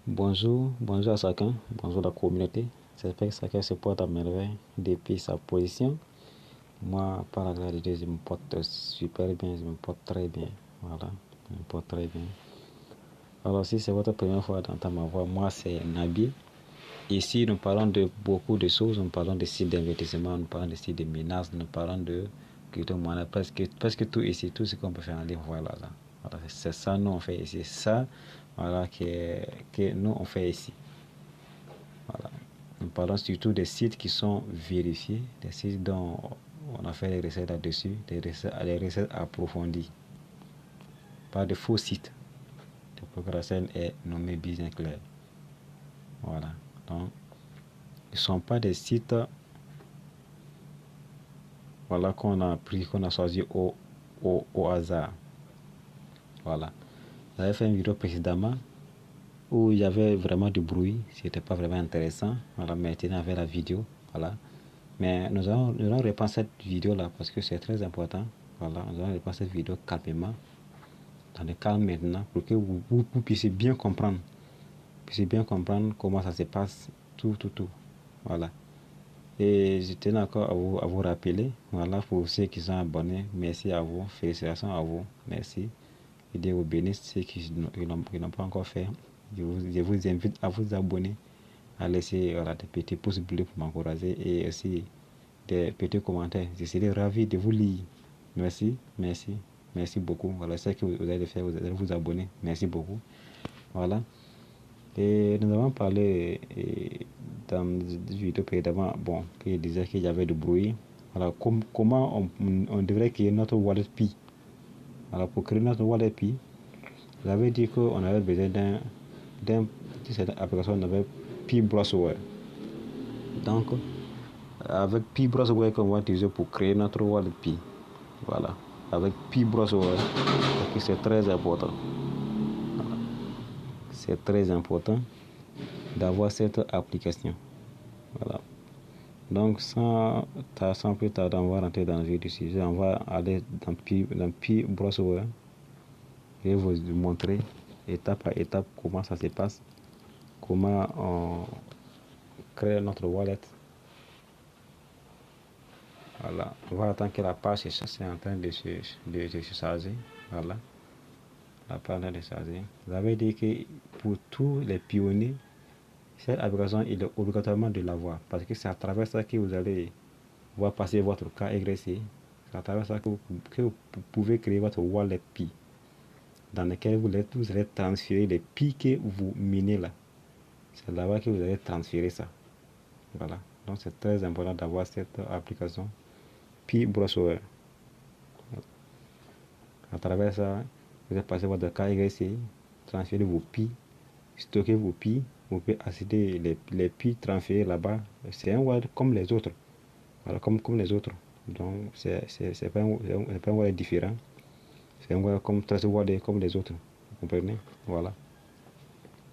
Bonjour, bonjour à chacun, bonjour la communauté. J'espère que chacun se porte à merveille depuis sa position. Moi, par la grâce de Dieu, je me porte super bien, je me porte très bien. Voilà, je me porte très bien. Alors, si c'est votre première fois d'entendre ma voix, moi c'est Nabi. Ici, nous parlons de beaucoup de choses. Nous parlons de sites d'investissement, nous parlons de sites de menaces, nous parlons de crypto-monnaie, presque tout ici, tout ce qu'on peut faire en ligne, voilà. Voilà, c'est ça, nous on fait ici. Ça, voilà, que nous on fait ici. Voilà. Nous parlons surtout des sites qui sont vérifiés, des sites dont on a fait des recettes là-dessus, des recettes approfondies. Pas de faux sites. Le programme est nommé Business Clair. Voilà. Donc, ils ne sont pas des sites voilà, qu'on a pris, qu'on a choisi au hasard. Voilà. J'avais fait une vidéo précédemment où il y avait vraiment du bruit. C'était pas vraiment intéressant. Voilà, maintenant avec la vidéo. Voilà. Mais nous allons reprendre cette vidéo là parce que c'est très important. Voilà, nous allons reprendre cette vidéo calmement, dans le calme maintenant, pour que vous puissiez bien comprendre. Puissiez bien comprendre comment ça se passe, tout. Voilà. Et je tenais encore à vous rappeler, voilà, pour ceux qui sont abonnés, merci à vous, félicitations à vous, merci. Et Dieu vous bénisse, ceux qui n'ont pas encore fait. Je vous invite à vous abonner, à laisser voilà, des petits pouces bleus pour m'encourager et aussi des petits commentaires. Je serai ravi de vous lire. Merci beaucoup. Voilà, c'est ce que vous allez faire, vous allez vous abonner. Merci beaucoup. Voilà. Et nous avons parlé dans une vidéo précédemment, bon, qui disait qu'il y avait du bruit. Voilà, comment on devrait créer notre wallet Pi. Alors, pour créer notre wallet Pi, j'avais dit qu'on avait besoin cette application, on avait Pi Browser. Donc, avec Pi Browser qu'on va utiliser pour créer notre wallet Pi. Voilà, avec Pi Browser, c'est très important. Voilà. C'est très important d'avoir cette application. Voilà. Donc, sans plus tarder, on va rentrer dans le vif du sujet. On va aller dans Pi Browser. Je vais vous montrer étape par étape comment ça se passe, comment on crée notre wallet. Voilà, on va attendre que la page c'est en train de se charger. Voilà, la page est chargée. Vous avez dit que pour tous les pionniers, cette application, il est obligatoirement de l'avoir parce que c'est à travers ça que vous allez voir passer votre KYC. C'est à travers ça que vous pouvez créer votre wallet Pi dans lequel vous allez transférer les Pi que vous minez là. C'est là-bas que vous allez transférer ça. Voilà. Donc c'est très important d'avoir cette application Pi Browser. À travers ça, vous allez passer votre KYC, transférer vos Pi, stocker vos Pi. Vous pouvez accéder les Pi transférés là-bas. C'est un wallet comme les autres. Voilà, comme les autres. Donc c'est pas un wallet différent. C'est un wallet comme Trust Wallet comme les autres. Vous comprenez? Voilà.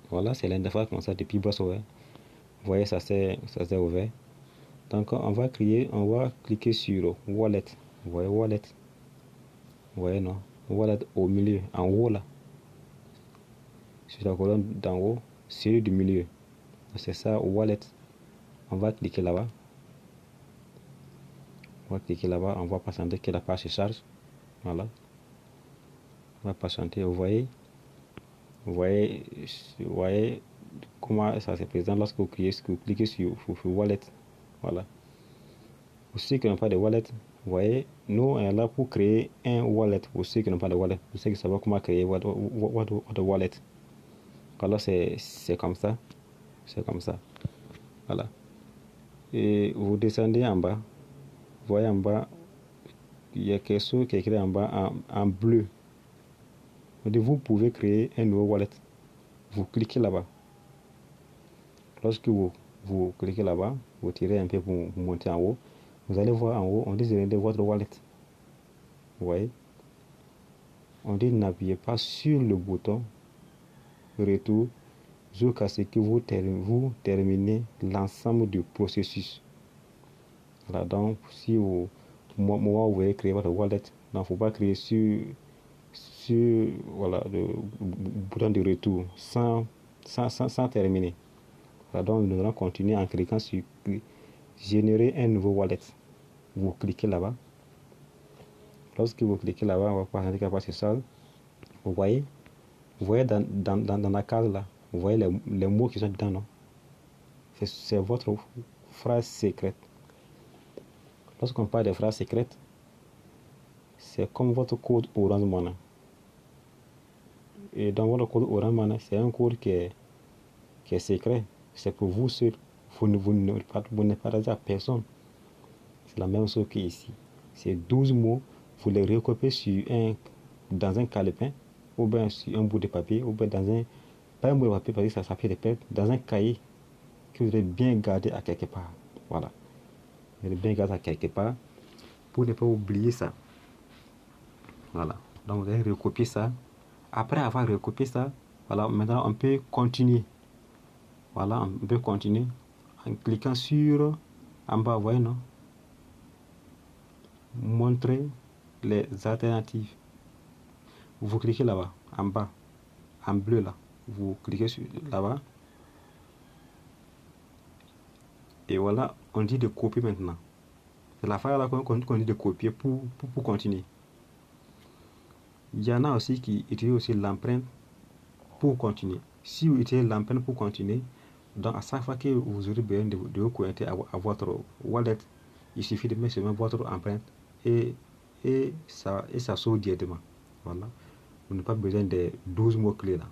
Voilà, c'est l'interface comme ça depuis Browser. Vous voyez, ça s'est ouvert. Donc on va cliquer sur Wallet. Vous voyez Wallet? Vous voyez non? Wallet au milieu, en haut là. Sur la colonne d'en haut, celui du milieu. C'est ça, Wallet. On va cliquer là-bas. On va patienter que la page se charge. Voilà. On va patienter. Vous voyez comment ça se présente lorsque vous cliquez sur Wallet. Voilà. Pour ceux qui n'ont pas de wallet, vous voyez, nous on est là pour créer un wallet. Pour ceux qui n'ont pas de wallet, pour ceux qui savent comment créer votre wallet. Alors c'est comme ça. C'est comme ça. Voilà. Et vous descendez en bas. Vous voyez en bas, il y a quelque chose qui est écrit en bas en bleu. Vous pouvez créer un nouveau wallet. Vous cliquez là-bas. Lorsque vous cliquez là-bas, vous tirez un peu pour monter en haut. Vous allez voir en haut, on dit de votre wallet. Vous voyez? On dit n'appuyez pas sur le bouton retour jusqu'à ce que vous terminez l'ensemble du processus. Voilà, donc si vous voulez créer votre wallet, il ne faut pas créer sur voilà, le bouton de retour sans sans terminer. Alors, donc, nous allons continuer en cliquant sur générer un nouveau wallet. Vous cliquez là-bas. Lorsque vous cliquez là-bas, on va voir handicap sur ça. Vous voyez dans la case là, vous voyez les mots qui sont dedans, non? C'est votre phrase secrète. Lorsqu'on parle de phrases secrètes, c'est comme votre code Orange Money. Et dans votre code Orange Money, c'est un code qui est secret. C'est pour vous seul. Vous ne partagez à personne. C'est la même chose qu'ici. C'est 12 mots. Vous les recopiez dans un calepin, ou bien sur un bout de papier, ou bien pas un bout de papier parce que ça fait des pertes, dans un cahier que vous devez bien garder à quelque part. Voilà. Vous devez bien garder à quelque part pour ne pas oublier ça. Voilà. Donc vous allez recopier ça. Après avoir recopié ça, voilà, maintenant on peut continuer. Voilà, on peut continuer en cliquant sur en bas, vous voyez, non? Montrer les alternatives. Vous cliquez là-bas, en bas, en bleu là. Vous cliquez sur là-bas. Et voilà, on dit de copier maintenant. C'est la phase là qu'on dit de copier pour continuer. Il y en a aussi qui utilisent aussi l'empreinte pour continuer. Si vous utilisez l'empreinte pour continuer, donc à chaque fois que vous aurez besoin de vous connecter à votre wallet, il suffit de mettre seulement votre empreinte et ça sauve directement. Voilà. Vous n'avez pas besoin des 12 mots-clés là.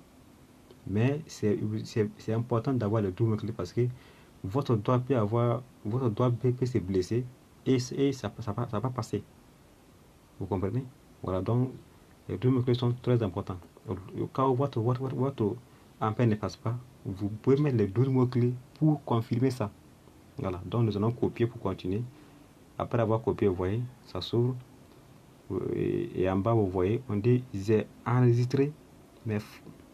Mais c'est important d'avoir les 12 mots-clés parce que votre doigt peut se blesser et ça va pas passer. Vous comprenez? Voilà, donc les 12 mots-clés sont très importants. Quand votre empreinte ne passe pas, vous pouvez mettre les 12 mots-clés pour confirmer ça. Voilà, donc nous allons copier pour continuer. Après avoir copié, vous voyez, ça s'ouvre. Et en bas, vous voyez, on dit j'ai enregistré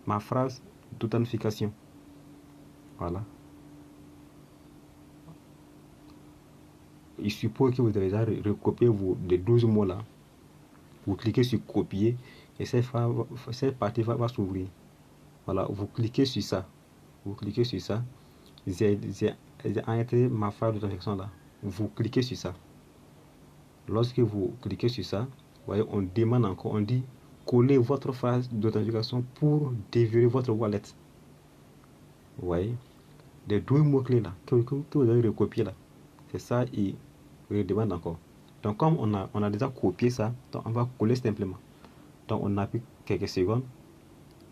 ma phrase d'authentification. Voilà. Il suppose que vous avez déjà recopié les 12 mots là. Vous cliquez sur copier et cette partie va s'ouvrir. Voilà, vous cliquez sur ça. Vous cliquez sur ça. J'ai enregistré ma phrase d'authentification là. Vous cliquez sur ça. Lorsque vous cliquez sur ça, vous voyez, on demande encore, on dit coller votre phrase d'authentification pour déverrouiller votre wallet. Vous voyez, les 12 mots-clés là que vous avez recopié là, c'est ça, il demande encore. Donc, comme on a déjà copié ça, donc on va coller simplement. Donc, on appuie quelques secondes.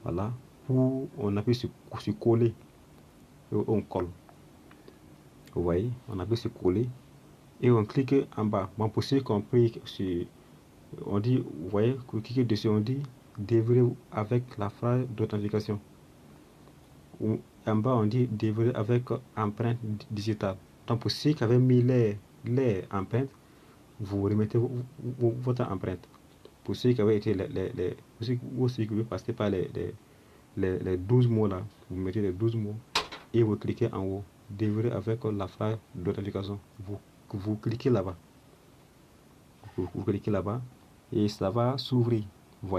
Voilà, on appuie sur coller et on colle. Vous voyez, on appuie sur coller et on clique en bas. Bon, pour ceux qui ont pris sur, on dit, vous voyez, vous cliquez dessus, on dit déverrouiller avec la phrase d'authentification. En bas, on dit déverrouiller avec empreinte digitale. Donc, pour ceux qui avaient mis les empreintes, vous remettez votre empreinte. Pour ceux qui avaient été pour ceux qui veulent passer par les 12 mots là, vous mettez les 12 mots et vous cliquez en haut, déverrouiller avec la phrase d'authentification. Vous cliquez là-bas. Vous cliquez là-bas et ça va s'ouvrir. Vous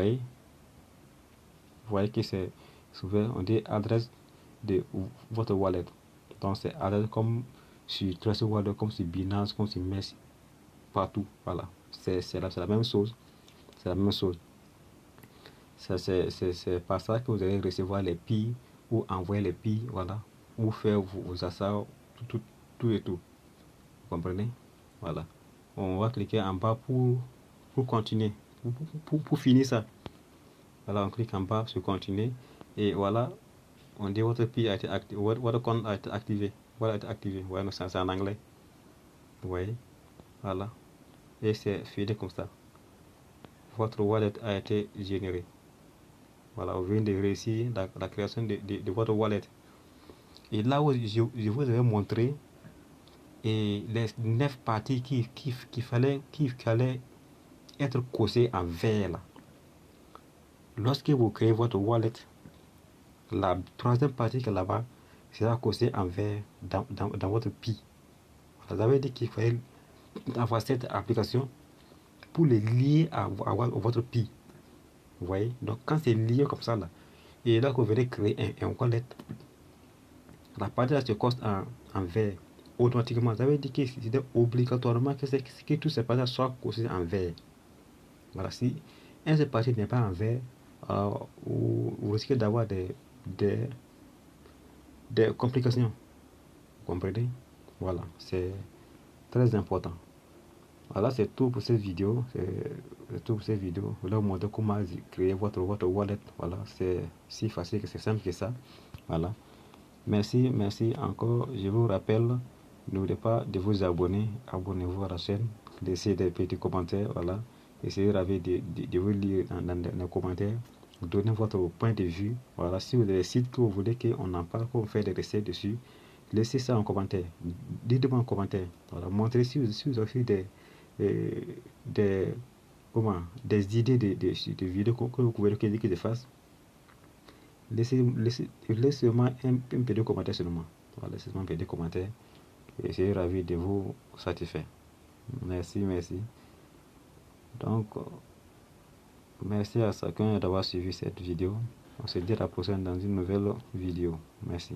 voyez que c'est ouvert. On dit adresse de votre wallet. Donc c'est adresse comme sur Trust Wallet, comme sur Binance, comme sur Messi, partout. Voilà, c'est la même chose. C'est la même chose. C'est par ça que vous allez recevoir les pilles ou envoyer les pilles, voilà, ou faire vos achats, tout et tout. Vous comprenez? Voilà. On va cliquer en bas pour continuer, pour finir ça. Voilà, on clique en bas sur continuer et voilà, on dit votre pilles a été activé, votre compte a été activé. Voilà, a été activé. Voilà, c'est en anglais. Vous voyez? Voilà. Et c'est fini comme ça. Votre wallet a été généré. Voilà, vous venez de réussir la création de votre wallet. Et là où je vous avais montré et les 9 parties qui fallait être causées en vert là. Lorsque vous créez votre wallet, la troisième partie qui est là-bas sera causée en vert dans votre PI. Vous avez dit qu'il fallait avoir cette application pour les lier à votre PI. Vous voyez? Donc quand c'est lié comme ça là, et là que vous venez créer un wallet, La partie là se coste en vert automatiquement. Ça veut dire que c'est obligatoirement que toutes ces parties soient costées en vert. Voilà, si un seul partie n'est pas en vert, vous risquez d'avoir des complications. Vous comprenez? Voilà, c'est très important. Voilà, c'est tout pour cette vidéo. C'est tout pour cette vidéo. Je vais vous montrer comment créer votre wallet. Voilà, c'est si facile que c'est simple que ça. Voilà. Merci encore. Je vous rappelle, n'oubliez pas de vous abonner. Abonnez-vous à la chaîne. Laissez des petits commentaires. Voilà. Essayez de vous lire dans les commentaires. Donnez votre point de vue. Voilà. Si vous avez des sites que vous voulez qu'on en parle, qu'on fait des recettes dessus, laissez ça en commentaire. Dites-moi en commentaire. Voilà. Montrez si vous avez des idées de vidéos que vous voulez que je fasse. Laissez-moi un petit commentaire seulement. Voilà, laissez-moi un petit commentaire. Et je serai ravi de vous satisfaire. Merci. Donc, merci à chacun d'avoir suivi cette vidéo. On se dit à la prochaine dans une nouvelle vidéo. Merci.